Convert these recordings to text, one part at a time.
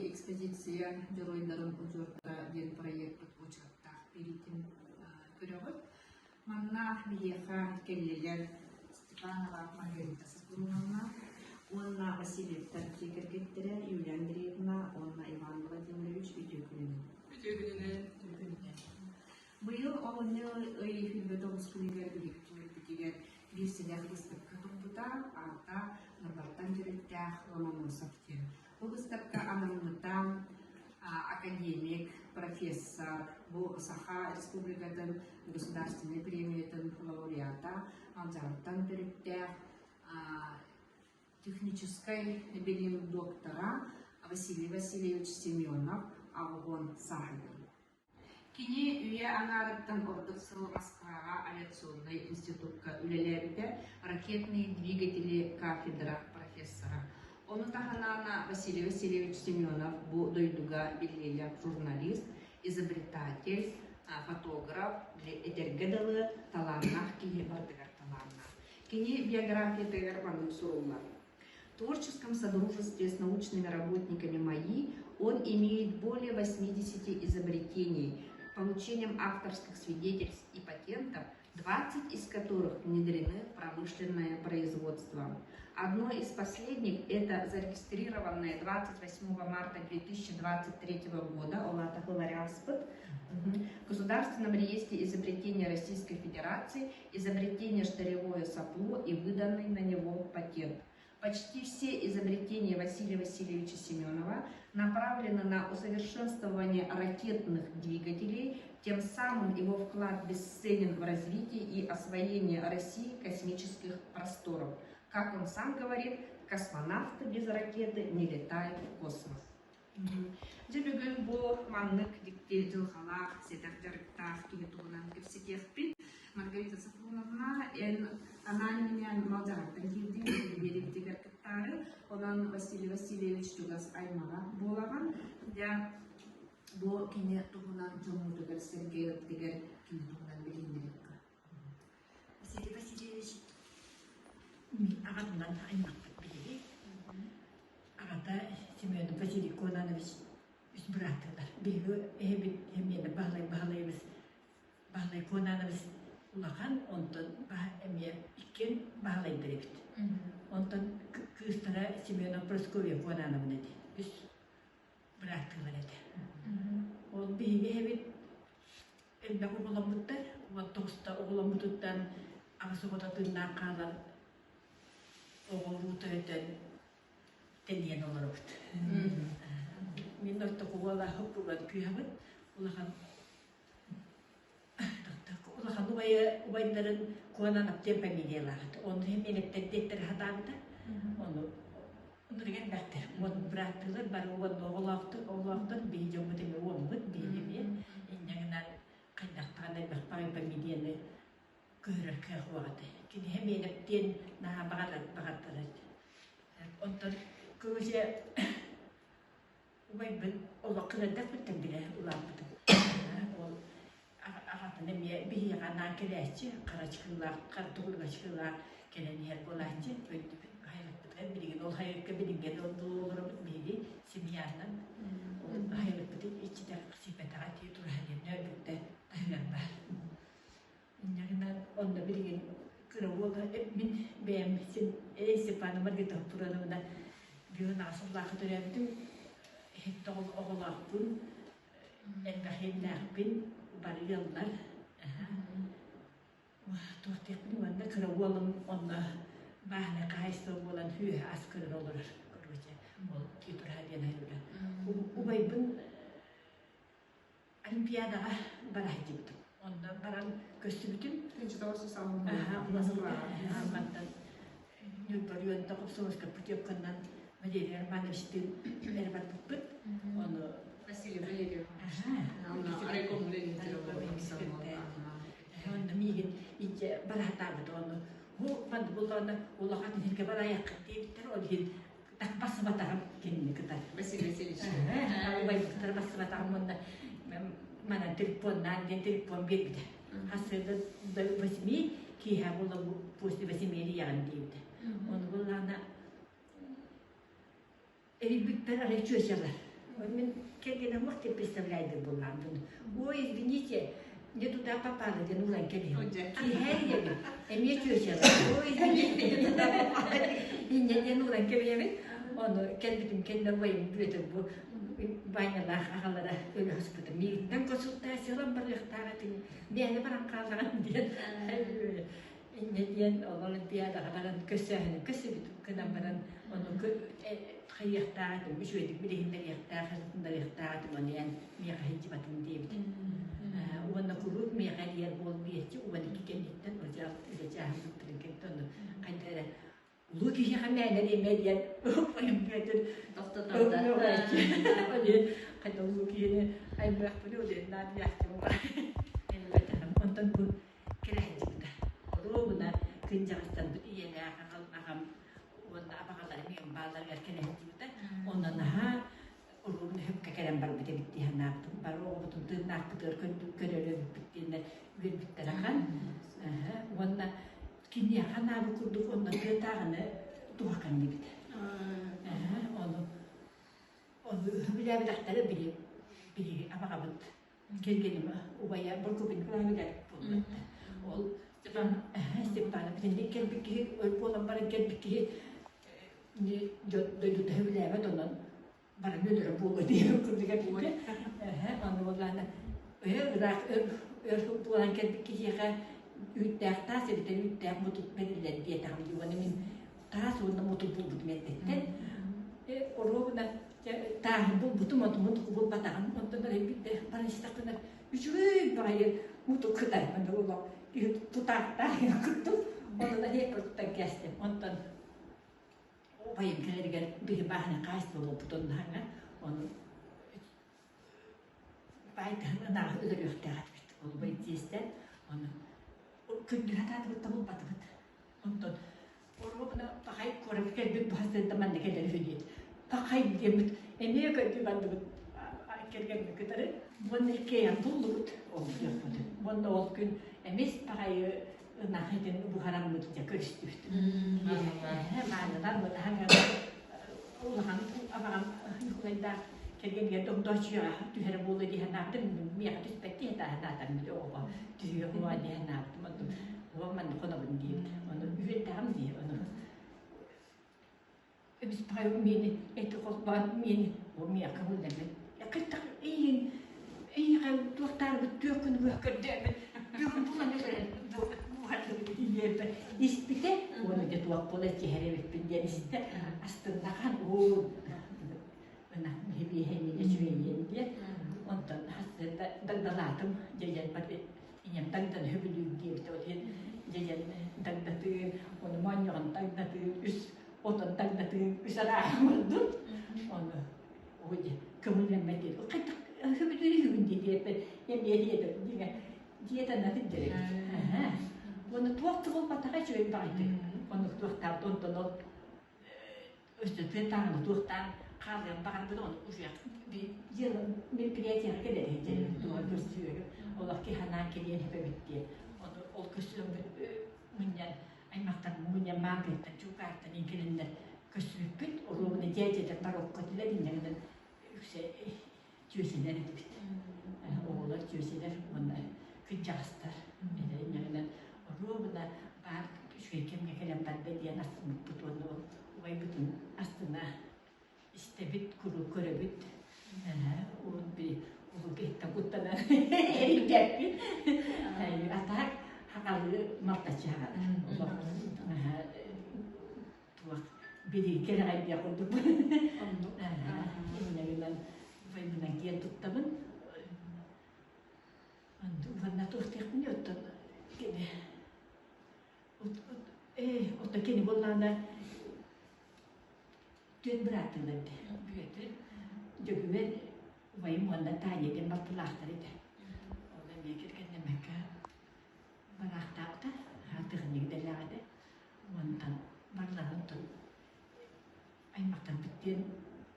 экспозиция жоройларын ужурта ден проект учатта перитин көрөгөт. Манна биеха келлелер Степанова Маргарита Сакуровна, Онна Васильев Таркикергеттере, Юлия Андреевна, Онна Иван Владимирович Битюгинен. Быйыл олны өйфилбетон скулигер билектигер бирселях выставка арта набартан жүректях ломоносовте. Бұл выставка анамныта академик, профессор, бұл Саха Республикатын государственной премиятын лауреата, алжарттан түріктях технической билим доктора Василий Васильевич Семенов, Алгон Сахарин. Кини үйе анарыттан ордықсыл Москваға авиационный институтка үлелерді ракетные двигатели кафедра профессора. Оны таханана Василий Васильевич Семенов бұл дойдуга билелер журналист, изобретатель, фотограф, этергедалы таланнах кие бардыгар таланнах. Кини биография тегар баным сурулар. В творческом содружестве с научными работниками МАИ он имеет более 80 изобретений, получением авторских свидетельств и патентов, 20 из которых внедрены в промышленное производство. Одно из последних – это зарегистрированное 28 марта 2023 года в Государственном реестре изобретения Российской Федерации изобретение штыревое сопло и выданный на него патент. Почти все изобретения Василия Васильевича Семенова направлены на усовершенствование ракетных двигателей, тем самым его вклад бесценен в развитие и освоение России космических просторов. Как он сам говорит, космонавты без ракеты не летают в космос. Бүгін бұл маңнық диктел жылғалақ, седақ жарықтақ, кеветуғынан кепсекеқпен Маргарита Сафроновна, она меня малжараттан келді, беректегер кіттары, онан Василий Васильевич Тугас Аймаға болаған, бұл кене тұғынан жұмудығыр сәргейліктегер кене тұғынан біліндіреккі. Василий Васильевич, мен ағатынан Аймақпат білеге, ағата Семенов Василий Конанович үз бұратылар. Бегі әмені бағлай Конанович улахан, онтан әме иккен бағлай діректі. Онтан күстара Семенов Просковия Конановна де, үз бұратылар еді. Ол бегі әбет әлбәк оғыламыттар, ол тоғыста оғыламыттан ағысығытатынна қалар оғылуыты өтен тәлген олар өкті. Мен орта қоғала құпырған күйабыт, олахан убайдарын куанан аптен фамилиялағыды. Оны мен әптәттеттер хатағыда, оны ұндырген бәктер. Оны біраттылар бар оғылақтан бей жомытын оңғыд бейдеме. Еннеңінен қайдақтағанай бақпағын фамилияны көрір кәғуағыды. Кені мен әптен наға бағаттарады. Онтан көже убай бір олақылардақ біттен біле ұлағыды. Ағатыны бейі ғанан келәші, қарачықылар, қартығылғашқылар келен ер болайыншы, хайрықпыдығын білген, ол хайрыққа білінген олырымыз бейді семьяның хайрықпыдың ичідер сипетаға тей тұрғалеріне өлбікті тайған бар. Яғынан онда білген күрі олы мен бәйім сен Степаны Маргарита Туранымына бүйін асыллағы түрәмдің хетті оғылақпын, әлбәхелләқпен бары yıllar. Tuğtekli vanda kıravolum onda bahane kayısı olan hüye askırır olur. Ol kitur hadiyen hayırda. Ubaybın olimpiyadağa barahıcı buldum. Onda baran göstü bütün. Üçü doğrusu savunma. Almandan yıllar yön takıp soğuz kapıt yapkandan madalyalar bana işte merhaba tutput. Onu Василий Валерьевич. Ареком Onda migin iyice barahtağı onu. Bu bana bulduğunda ulağın hilke barayaq deyipler o hil tak bası batağım kendini kadar. Василий Васильевич. Ama bayıklar bası batağım onda mana telefondan den telefon bir bir de. Hasırda da basmi ki ha bula bu posti basmi yan deyipti. Onu bulağına evi bitler araya çözüyorlar. Мен келген вақытта представляйды болғанмын. Ой, извините, не туда попала, где нужно келген. Кихәйдебі, әме чөшеді. Ой, извините, не туда попала, не нужно келген. Оны келбетім келді бойым бөті бұл банялар ағалары өлі хоспыты. Мен консультациялам бір ұқтаға тені. Бәні баран қалаған ден. Неден олимпиадаға баран көсі бітіп күнан баран оны қайықтағым, үшөйдік білігіндер ектағым, оны ән меға хеджі батым дейбді. Оны күріп меға әлер бол бейетші, оны кекендеттен ұжал жағым бұттырын кетті, оны қайдары ұлы кешеға мәнер емеден ұпайым бөтін тоқтатады. Қайда ұлы кешені аймақ бұны өдерін ады яқтым бар. Ондан бұл келәйді бұда. Ұрығына күн жағыстан бұд иені ағам оны абағалары мен бағаларға келәйді бұда. Ondan daha urun hep kakaren var bite bitti ha naptım. Var o butun tırnak bıtır körülü bittiğinde bir bitti rakan. Ondan kim yakan abi kurduk ondan tırtağını duhakan gibi bitti. Onu bile bir daktarı biri abağabıt. Gelgenim ubaya burkubin kılavılar bulmadı. Ol Stepan'a bir gelbiki ölp olan bana gelbiki Doydu tevleve donan bana nödürü bulgu diye kurduga bitti. Onu olanı bulan geldik kişiye üttək tas edildi, üttək mutluluk belirledi diye tahmin ediyorum. Tas onda mutluluk buldum ettikten. Orada tahmin buldum mutluluk bul batağın. Ondan da bitti. Bana istaklar üçüncü bayı mutluluk kadar bana ola tutakta kuttum. Ondan da hep tutak geçtim. Ondan bayım kelerigen bir bahane kaçtı olup tutunduğuna onu baydan ana ödülüyor dağıtmıştı. Onu bayıcıysa onu kündür hatadı tamam batırdı. Ondan orada bakay korup gelip bahsede tamam ne kadar hücret. Bakay diyemit emiye kötü bandı kelgen kadar bunu ilkeyen bulduk oluyor. Bunu o gün emis bakay Nahidin bu haram mutluca görüştürdü. Manadan bu hangi ulan abam yukarıda kelgen doktorcuya tüher bulu diye naptım. Miyak tüspekti daha nadan bir o tüyü huwa diye naptım. Huwa man konabın diye. Onu üvetam diye onu. Biz payım mini etkosban mini o miyak kabul demek. Ya kıtak iyi kal doktor bu tüyükün bu kadar. Tüyükün bulan yerde ispite onu da tuak pola cihare bipindian isite astında kan o nah hebi hemi juyen dia ondan hasda dagdalatum jajan pati inyam dagdan hebi dia betul jajan dagdatu onu manyon dagdatu us otan dagdatu usara madu onu oje kemudian mati kata hebi dia yang dia dia nanti jadi Onu tuottavun patara syöin paitsi. Onu tuottaa tuntunut ystävyytään tuottaa kallion parempi on usein. Siellä minä pidetään kädellä tuolla pystyy olla kehanaan kelien hepävittiä. On kysynyt minä ei mahtaa minä maaketta jukaarta niin kenen kysynyt pit ollut ne jäitä parokko tilin ja yksi työsinä nyt. Olla työsinä on kujastar. Ja Ruoda par şükem gelem badde diye nasıl tutuldu. Vay bütün aslında istebit kuru körübit. O bir o gitti kutana erkek. Atak hakalı martaçağı. Tuak biri kere yapıldı. Yine vay bundan kiyen tuttamın. Vanna tuhtiakun yottu. Otta keni bollana tuen beratılırdı. Jogüven vayım onda tayeden batılahtarıydı. Oda mekirken demekka barahtakta hatırını giderlerdi. Ondan barların tun aymaktan bittiğin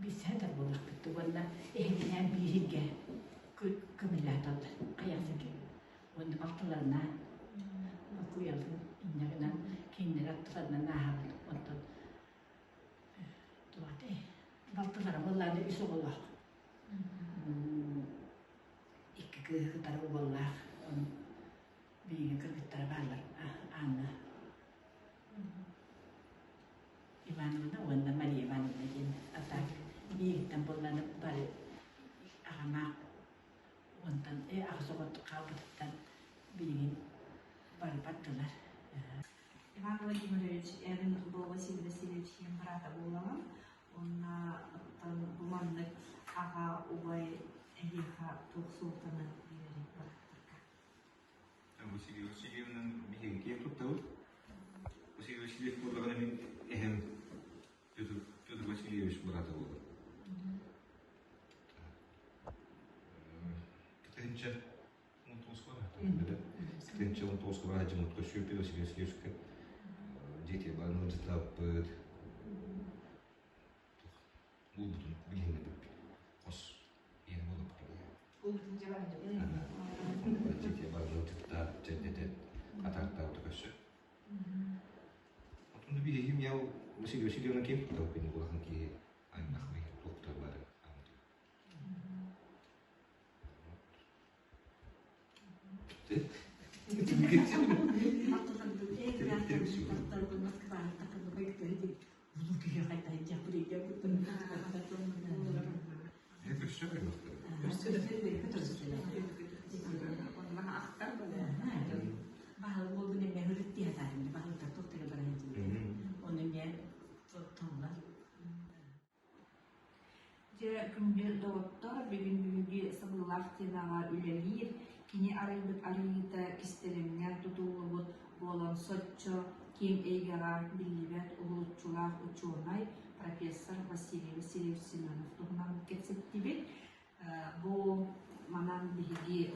bir sefer bolak bitti. Valla ehliyen bir hige kımılataldı. Kayasık. Onda batılarına kuyalım. İnanın kendine attılarına nahablı. Ondan tuvatte. Baltılara vallahi bir soğuk. кыһытары уоллаах бииги кыргыттара баалар Анна Ивановна, уонна Мария Ивановна диэн атаак биигиттэн болланы бары агамаак уонтан агасогот каалбаттан биигин бары баттылар. Иван Владимирович, Эрин был Василий Васильевич Ембрата Булава, он буманный ага убай еха тухсултаны бери бартырка. Василий Васильевна бигенге туттау. Василий Васильев боллагана мен эхем Петр Васильевич Мурата болду. Кытынча унутускора. Кытынча унутускора жымытка шөпе Василий Васильевичке дети барны жытлап бұл бүтін білгені бүп қос ең болып қалды. Ултын жабады. Дети барны жытлап жәдетет қатарта отырғашы. Отынды бігегім яу Василий Васильевна кем тұттау бені болған ке айнақмай тоқтар бары. Это все время. Bahal mo din may hulit tiya tayo, bahal tato tayo ba rin? Ono niya tollar. Же күнбе доктор бүгүнүгү сабыллахтинага үлелир кини арайбыт арыйта кистелемнер тутуулубут болон соччо кем эйгара билибет улутчулар учунай профессор Василий Васильевич Семенов тугунан кетсеттибит бу манан биги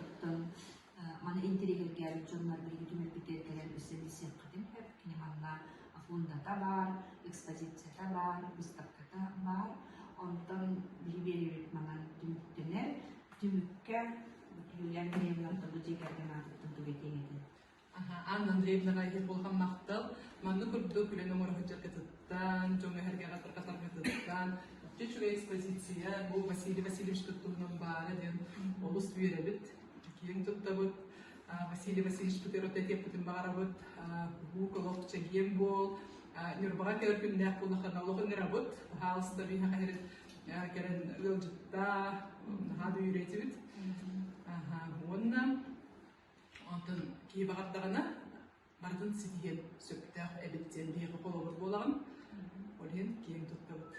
мана интерегелгер жоннор биги түмөл битеркелер бисемисен кытым хеп кини манна фондата бар экспозицияда бар выставкада бар онтон билиберибит манан түмүктенер түмүккө Юлия Андреевна бу жегерден аттын түгетеңети Анна Андреевна райгер болгон мактал манны көрдү күлөнү мурахачакытыттан жоңо хергага таркатаркытыттан чечүгө экспозиция бул Василий Васильевич туттуунун баары ден олус үйрөбүт кийин туттабыт Василий Васильевич тутеротетеппитин баарабыт бу колок чегием бол Нюрбага келер күннәк булахана логын работ хаалста биха херет керен ылжытта хады үйретибит онна онтон кий багаттагана бардын ситиген сөктөх эбиттен биги колобур болагын олен кийин туттабыт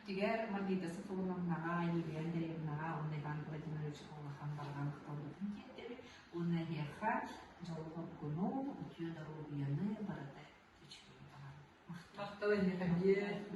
Тигер Маргарита Сафоновнага, Юлия Андреевнага, он Иван Владимирович Олахан барган кыталдытын кеттеби, он еха жолго куну, утюдару уяны барата. Тахтала ехабе